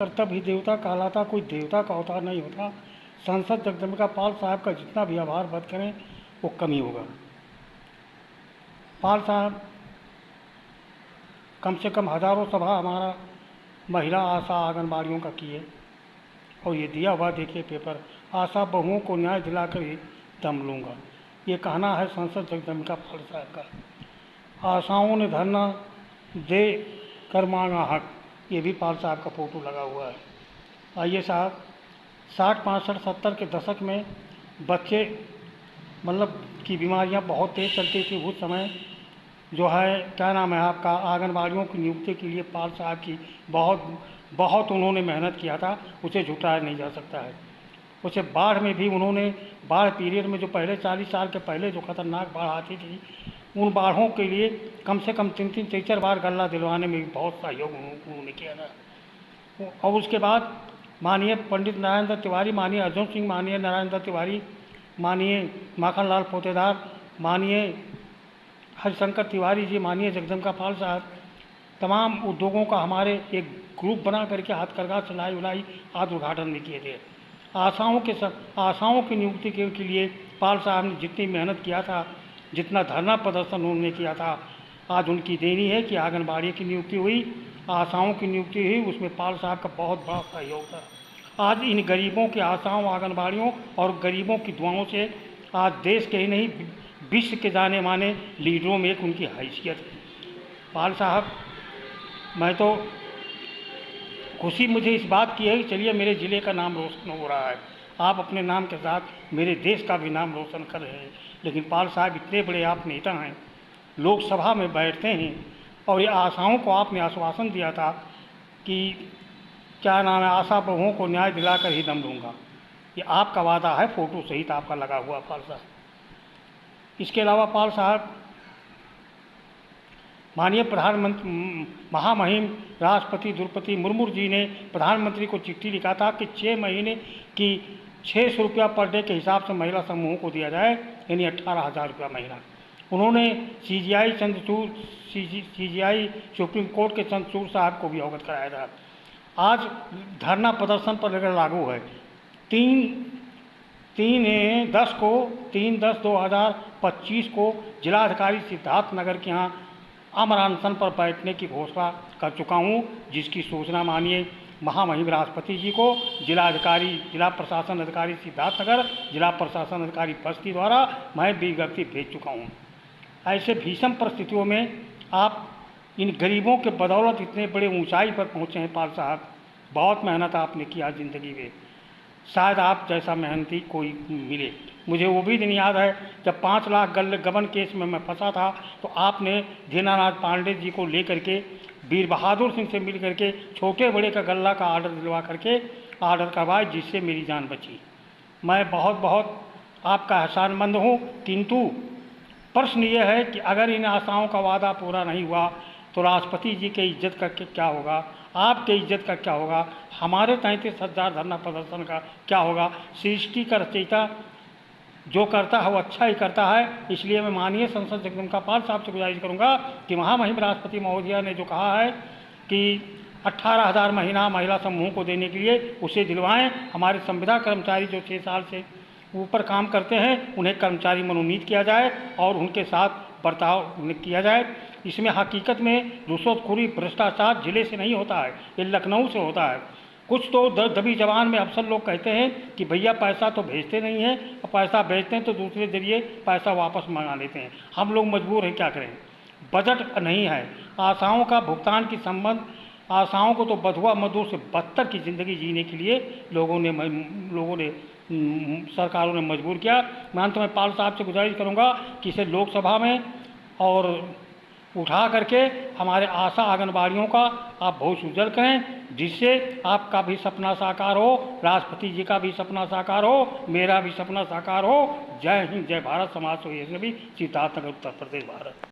करतब ही देवता कहलाता, कोई देवता का अवतार नहीं होता। सांसद जगदम्बिका पाल साहब का जितना भी आभार व्यक्त करें वो कम ही होगा। पाल साहब कम से कम हज़ारों सभा हमारा महिला आशा आंगनबाड़ियों का किए, और ये दिया हुआ देखिए पेपर, आशा बहुओं को न्याय दिलाकर ही दम लूँगा। ये कहना है सांसद जगदम्बिका पाल साहब का। आशाओं ने धरना दे कर मांगा हक, ये भी पाल साहब का फ़ोटो लगा हुआ है। आइए साहब, 60, 65, 70 के दशक में बच्चे मतलब की बीमारियां बहुत तेज़ चलती थी। उस समय जो है क्या नाम है आपका, आंगनबाड़ियों की नियुक्ति के लिए पाल साहब की बहुत उन्होंने मेहनत किया था, उसे झुठाया नहीं जा सकता है। उसे बाढ़ में भी उन्होंने, बाढ़ पीरियड में जो पहले 40 साल के पहले जो खतरनाक बाढ़ आती थी, उन बाढ़ों के लिए कम से कम 3-3, 4-4 बार गल्ला दिलवाने में भी बहुत सहयोग उन्होंने किया था। और उसके बाद माननीय पंडित नारायण दत्त तिवारी, माननीय अर्जुन सिंह, माननीय नारायण दत्त तिवारी, माननीय माखनलाल पोतेदार, माननीय हरिशंकर तिवारी जी, माननीय जगदम्बिका पाल साहब, तमाम उद्योगों का हमारे एक ग्रुप बना करके हथकरघा, सिलाई उलाई आदि उद्घाटन भी किए थे। आशाओं की नियुक्ति के लिए पाल साहब ने जितनी मेहनत किया था, जितना धरना प्रदर्शन उन्होंने किया था, आज उनकी देनी है कि आंगनबाड़ी की नियुक्ति हुई, आशाओं की नियुक्ति हुई, उसमें पाल साहब का बहुत बड़ा सहयोग था। आज इन गरीबों की आशाओं, आंगनबाड़ियों और गरीबों की दुआओं से आज देश के ही नहीं विश्व के जाने माने लीडरों में एक उनकी हैसियत है। पाल साहब, मैं तो खुशी मुझे इस बात की है कि चलिए मेरे ज़िले का नाम रोशन हो रहा है, आप अपने नाम के साथ मेरे देश का भी नाम रोशन कर रहे हैं। लेकिन पाल साहब इतने बड़े आप नेता हैं, लोकसभा में बैठते हैं, और ये आशाओं को आपने आश्वासन दिया था कि क्या नाम है, आशा बहुओं को न्याय दिलाकर ही दम लूँगा। ये आपका वादा है, फ़ोटो सहित आपका लगा हुआ पाल साहब। इसके अलावा पाल साहब, माननीय प्रधानमंत्री महामहिम राष्ट्रपति द्रौपदी मुर्मू जी ने प्रधानमंत्री को चिट्ठी लिखा था कि 6 महीने की 600 रुपया पर डे के हिसाब से महिला समूहों को दिया जाए, यानी 18,000 रुपया महीना। उन्होंने सीजीआई सुप्रीम कोर्ट के चंद्रचूड़ साहब को भी अवगत कराया था। आज धरना प्रदर्शन पर अगर लागू है, 3/10/2025 को जिलाधिकारी सिद्धार्थनगर के यहाँ अमर अनशन पर बैठने की घोषणा कर चुका हूँ, जिसकी सूचना माननीय महामहिम राष्ट्रपति जी को जिला प्रशासन अधिकारी सिद्धार्थनगर, जिला प्रशासन अधिकारी बस्ती द्वारा मैं विज्ञप्ति भेज चुका हूँ। ऐसे भीषण परिस्थितियों में आप इन गरीबों के बदौलत इतने बड़े ऊंचाई पर पहुँचे हैं। पाल साहब, बहुत मेहनत आपने किया ज़िंदगी में, शायद आप जैसा मेहनती कोई मिले। मुझे वो भी दिन याद है जब 5 लाख गबन केस में मैं फंसा था, तो आपने दीनानाथ पांडे जी को लेकर के वीर बहादुर सिंह से मिल करके छोटे बड़े का गल्ला का ऑर्डर दिलवा करके ऑर्डर करवाए, जिससे मेरी जान बची। मैं बहुत बहुत आपका एहसानमंद हूँ। किंतु प्रश्न ये है कि अगर इन आशाओं का वादा पूरा नहीं हुआ तो राष्ट्रपति जी के इज्जत का क्या होगा, आपके इज्जत का क्या होगा, हमारे 33,000 धरना प्रदर्शन का क्या होगा। सृष्टि का रचयिता जो करता है वो अच्छा ही करता है। इसलिए मैं माननीय सांसद जगदम्बिका पाल साहब से गुजारिश करूंगा कि महामहिम राष्ट्रपति महोदया ने जो कहा है कि 18,000 महीना महिला समूह को देने के लिए, उसे दिलवाएं। हमारे संविदा कर्मचारी जो 6 साल से ऊपर काम करते हैं, उन्हें कर्मचारी मनोनीत किया जाए और उनके साथ बर्ताव किया जाए। इसमें हकीकत में रिश्वतखोरी, भ्रष्टाचार ज़िले से नहीं होता है, ये लखनऊ से होता है। कुछ तो दबी जबान में अफसर लोग कहते हैं कि भैया पैसा तो भेजते नहीं हैं, और पैसा भेजते हैं तो दूसरे जरिए पैसा वापस मंगा लेते हैं। हम लोग मजबूर हैं, क्या करें, बजट नहीं है। आशाओं का भुगतान की संबंध, आशाओं को तो बधुआ मजदूर से बदतर की ज़िंदगी जीने के लिए लोगों ने सरकारों ने मजबूर किया। मैं अंत में पाल साहब से गुजारिश करूंगा कि इसे लोकसभा में और उठा करके हमारे आशा आंगनबाड़ियों का आप भविष्य उज्जवल करें, जिससे आपका भी सपना साकार हो, राष्ट्रपति जी का भी सपना साकार हो, मेरा भी सपना साकार हो। जय हिंद, जय भारत, समाज से भी सिद्धार्थनगर, उत्तर प्रदेश, भारत।